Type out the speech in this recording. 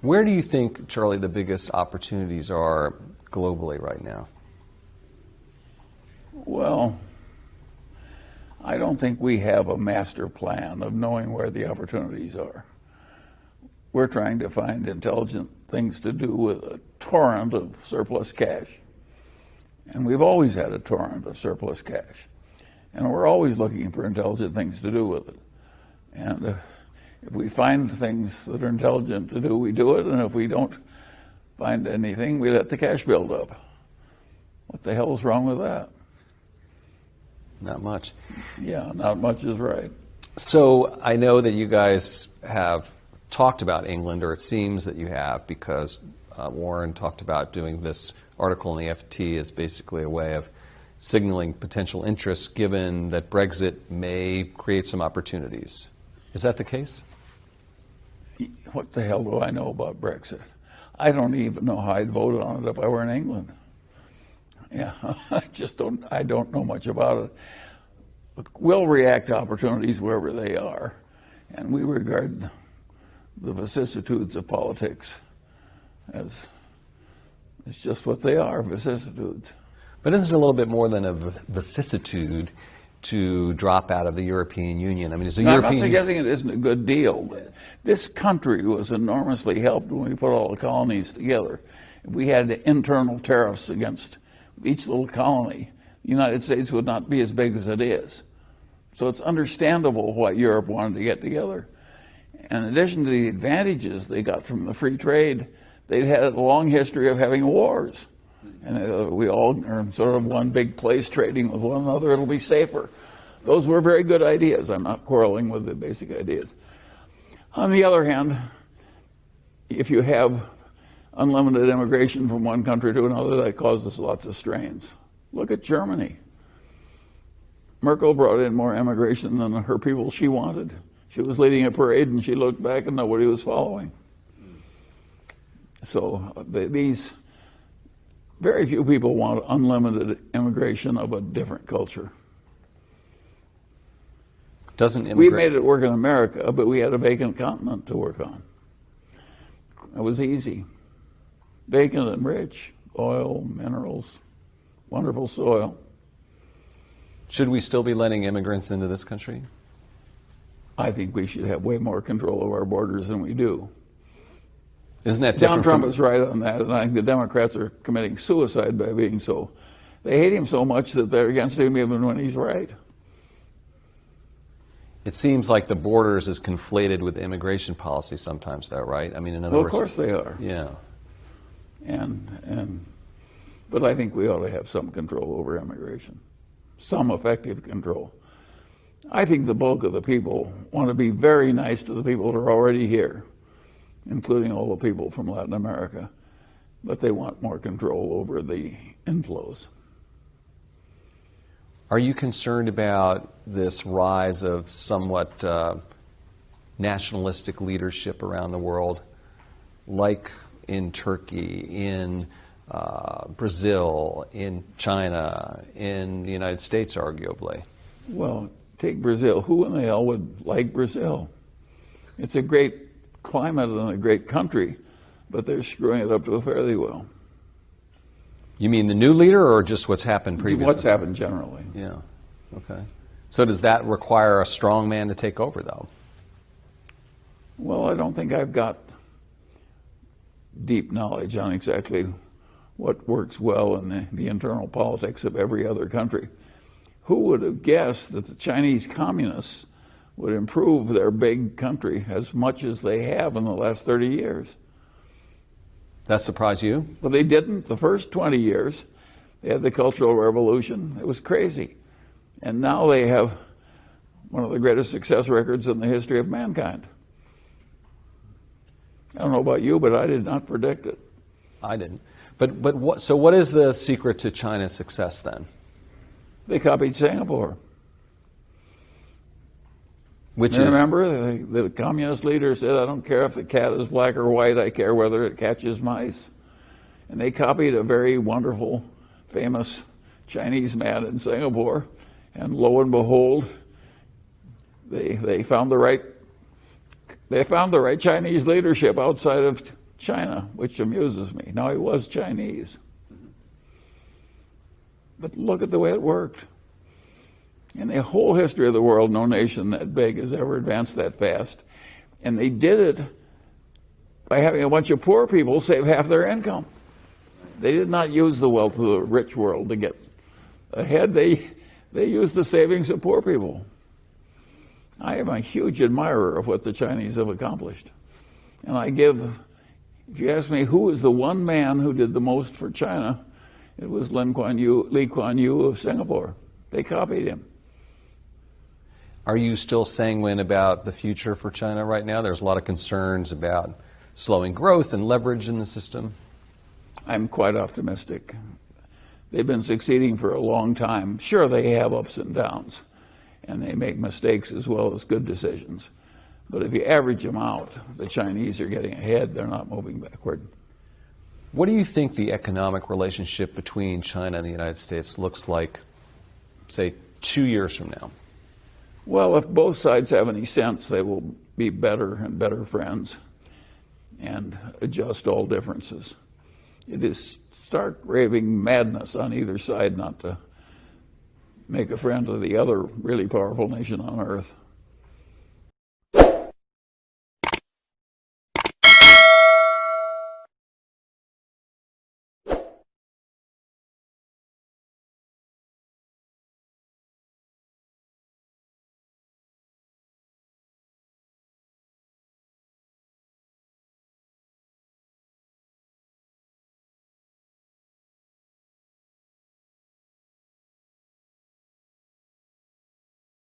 Where do you think, Charlie, the biggest opportunities are globally right now? Well, I don't think we have a master plan of knowing where the opportunities are. We're trying to find intelligent things to do with a torrent of surplus cash. And we've always had a torrent of surplus cash. And we're always looking for intelligent things to do with it. And if we find things that are intelligent to do, we do it. And if we don't find anything, we let the cash build up. What the hell is wrong with that? Not much. Yeah, not much is right. So I know that you guys have talked about England, or it seems that you have, because Warren talked about doing this article in the FT as basically a way of signaling potential interest, given that Brexit may create some opportunities. Is that the case? What the hell do I know about Brexit? I don't even know how I'd vote on it if I were in England. Yeah, I don't know much about it. We'll react to opportunities wherever they are, and we regard the vicissitudes of politics as it's just what they are, vicissitudes. But isn't it a little bit more than a vicissitude to drop out of the European Union? I mean, I'm not suggesting it isn't a good deal, but this country was enormously helped when we put all the colonies together. We had internal tariffs against each little colony. The United States would not be as big as it is. So it's understandable why Europe wanted to get together. And in addition to the advantages they got from the free trade, they'd had a long history of having wars. And we all are sort of one big place trading with one another. It'll be safer. Those were very good ideas. I'm not quarreling with the basic ideas. On the other hand, if you have unlimited immigration from one country to another, that causes lots of strains. Look at Germany. Merkel brought in more immigration than her people she wanted. She was leading a parade and she looked back and nobody was following. So these very few people want unlimited immigration of a different culture. We made it work in America, but we had a vacant continent to work on. It was easy. Vacant and rich, oil, minerals, wonderful soil. Should we still be letting immigrants into this country? I think we should have way more control of our borders than we do. Isn't that Donald Trump is right on that, and I think the Democrats are committing suicide by being so. They hate him so much that they're against him even when he's right. It seems like the borders is conflated with immigration policy sometimes, though, right? I mean, in other words, of course they are. Yeah. But I think we ought to have some control over immigration, some effective control. I think the bulk of the people want to be very nice to the people that are already here, including all the people from Latin America, but they want more control over the inflows. Are you concerned about this rise of somewhat nationalistic leadership around the world, like in Turkey, in Brazil, in China, in the United States, arguably? Well, take Brazil. Who in the hell would like Brazil? It's a great climate and a great country, but they're screwing it up to a fairly well. You mean the new leader, or just what's happened previously? What's happened generally. Yeah. Okay. So does that require a strong man to take over, though? Well, I don't think I've got deep knowledge on exactly what works well in the internal politics of every other country. Who would have guessed that the Chinese communists would improve their big country as much as they have in the last 30 years? That surprised you? Well, they didn't. The first 20 years, they had the Cultural Revolution. It was crazy. And now they have one of the greatest success records in the history of mankind. I don't know about you, but I did not predict it. I didn't. But what is the secret to China's success then? They copied Singapore. Remember, the communist leader said, I don't care if the cat is black or white, I care whether it catches mice. And they copied a very wonderful, famous Chinese man in Singapore, and lo and behold, they found the right Chinese leadership outside of China, which amuses me. Now, he was Chinese. But look at the way it worked. In the whole history of the world, no nation that big has ever advanced that fast. And they did it by having a bunch of poor people save half their income. They did not use the wealth of the rich world to get ahead. They used the savings of poor people. I am a huge admirer of what the Chinese have accomplished. And if you ask me who is the one man who did the most for China, it was Lee Kuan Yew of Singapore. They copied him. Are you still sanguine about the future for China right now? There's a lot of concerns about slowing growth and leverage in the system. I'm quite optimistic. They've been succeeding for a long time. Sure, they have ups and downs, and they make mistakes as well as good decisions. But if you average them out, the Chinese are getting ahead. They're not moving backward. What do you think the economic relationship between China and the United States looks like, say, 2 years from now? Well, if both sides have any sense, they will be better and better friends and adjust all differences. It is stark raving madness on either side not to make a friend of the other really powerful nation on earth.